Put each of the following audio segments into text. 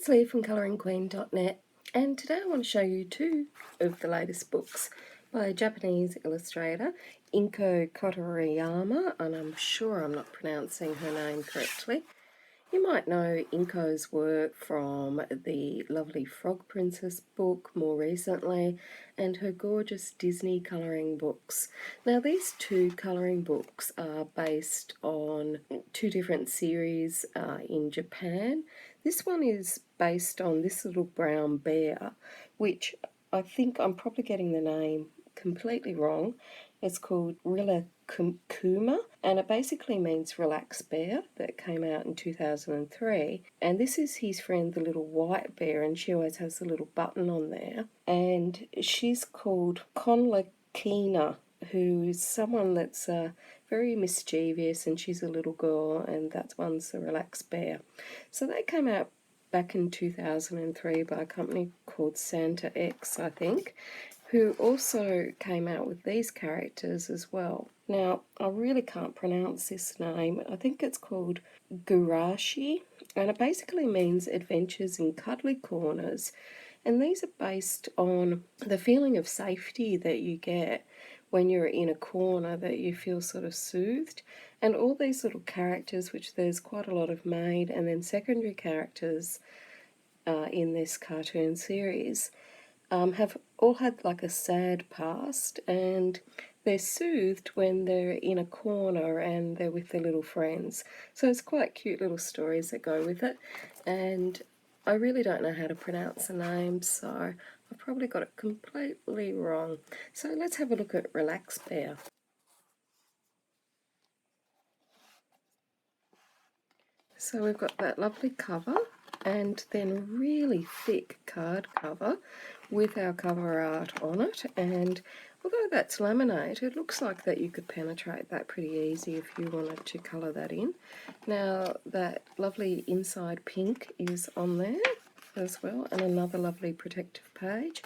it's Lee from coloringqueen.net, and today I want to show you two of the latest books by a Japanese illustrator, Inko Kotoriyama, and I'm sure I'm not pronouncing her name correctly. You might know Inko's work from the lovely Frog Princess book more recently, and her gorgeous Disney colouring books. Now these two colouring books are based on two different series in Japan. This one is based on this little brown bear, which I think I'm probably getting the name completely wrong. It's called Rilakkuma, and it basically means relaxed bear, that came out in 2003. And this is his friend, the little white bear, and she always has a little button on there. And she's called Konlakina, who is someone that's very mischievous, and she's a little girl, and that one's the relaxed bear. So they came out back in 2003 by a company called Santa X, I think, who also came out with these characters as well. Now, I really can't pronounce this name. I think it's called Gurashi, and it basically means adventures in cuddly corners. And these are based on the feeling of safety that you get when you're in a corner, that you feel sort of soothed. And all these little characters, which there's quite a lot of main and then secondary characters in this cartoon series, have all had like a sad past, and they're soothed when they're in a corner and they're with their little friends. So it's quite cute little stories that go with it, and I really don't know how to pronounce the name, so I've probably got it completely wrong. So let's have a look at Relaxed Bear. So we've got that lovely cover, and then a really thick card cover with our cover art on it. And although that's laminate, it looks like that you could penetrate that pretty easy if you wanted to colour that in. Now that lovely inside pink is on there as well, and another lovely protective page.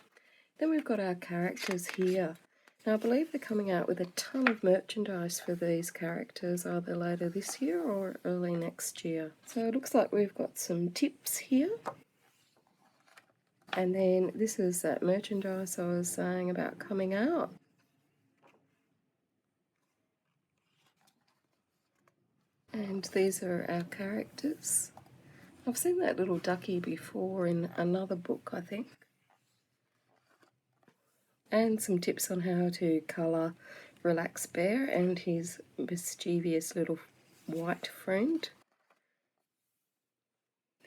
Then we've got our characters here. Now I believe they're coming out with a ton of merchandise for these characters, either later this year or early next year. So it looks like we've got some tips here. And then this is that merchandise I was saying about coming out. And these are our characters. I've seen that little ducky before in another book, I think. And some tips on how to colour Relaxed Bear and his mischievous little white friend.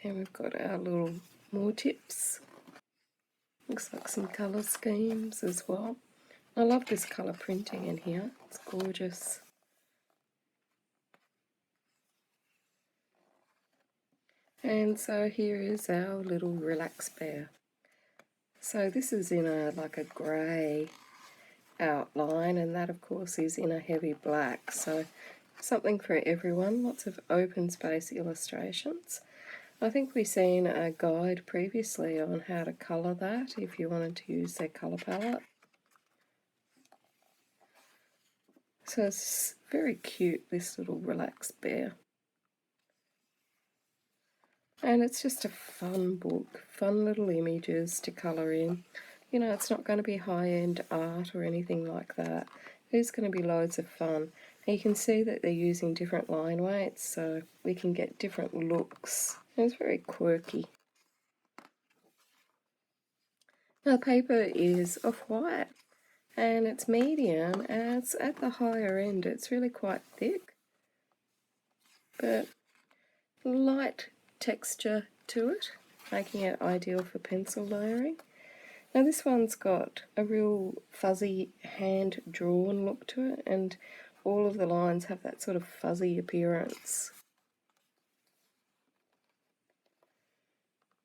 Then we've got our little more tips. Looks like some colour schemes as well. I love this colour printing in here, it's gorgeous. And so here is our little Relaxed Bear. So this is in like a grey outline, and that of course is in a heavy black. So something for everyone, lots of open space illustrations. I think we've seen a guide previously on how to colour that if you wanted to use their colour palette. So it's very cute, this little Relaxed Bear. And it's just a fun book, fun little images to colour in. You know, it's not going to be high-end art or anything like that. It's going to be loads of fun. And you can see that they're using different line weights, so we can get different looks. And it's very quirky. Now the paper is off-white, and it's medium, and it's at the higher end. It's really quite thick, but light texture to it, making it ideal for pencil layering. Now this one's got a real fuzzy hand-drawn look to it, and all of the lines have that sort of fuzzy appearance.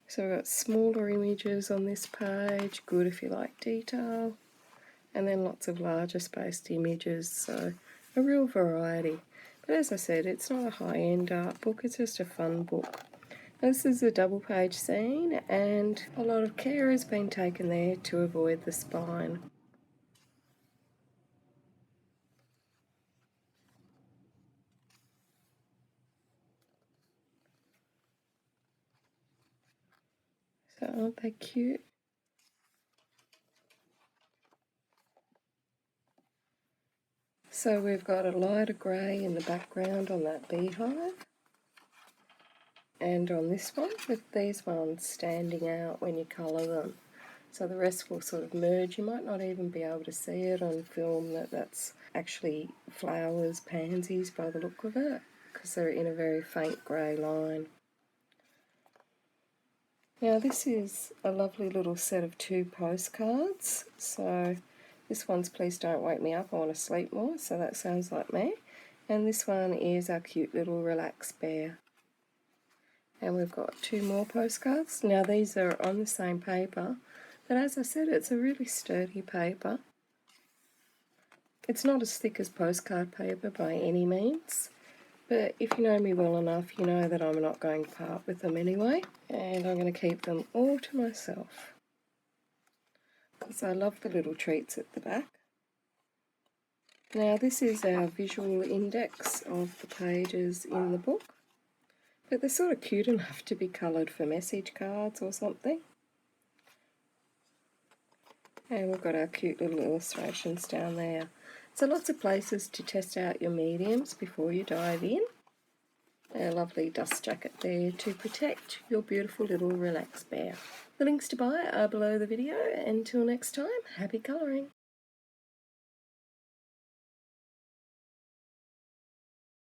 So we've got smaller images on this page, good if you like detail, and then lots of larger spaced images, so a real variety. But as I said, it's not a high-end art book, it's just a fun book. This is a double page scene, and a lot of care has been taken there to avoid the spine. Aren't they cute? So we've got a lighter grey in the background on that beehive, and on this one, with these ones standing out when you colour them. So the rest will sort of merge. You might not even be able to see it on film that that's actually flowers, pansies by the look of it, because they're in a very faint grey line. Now this is a lovely little set of 2 postcards. So this one's Please Don't Wake Me Up, I Want to Sleep More, so that sounds like me. And this one is our cute little relaxed bear. And we've got 2 more postcards. Now these are on the same paper, but as I said, it's a really sturdy paper. It's not as thick as postcard paper by any means, but if you know me well enough, you know that I'm not going to part with them anyway, and I'm going to keep them all to myself because I love the little treats at the back. Now this is our visual index of the pages in the book, but they're sort of cute enough to be coloured for message cards or something. And we've got our cute little illustrations down there. So lots of places to test out your mediums before you dive in. A lovely dust jacket there to protect your beautiful little relaxed bear. The links to buy are below the video. Until next time, happy colouring.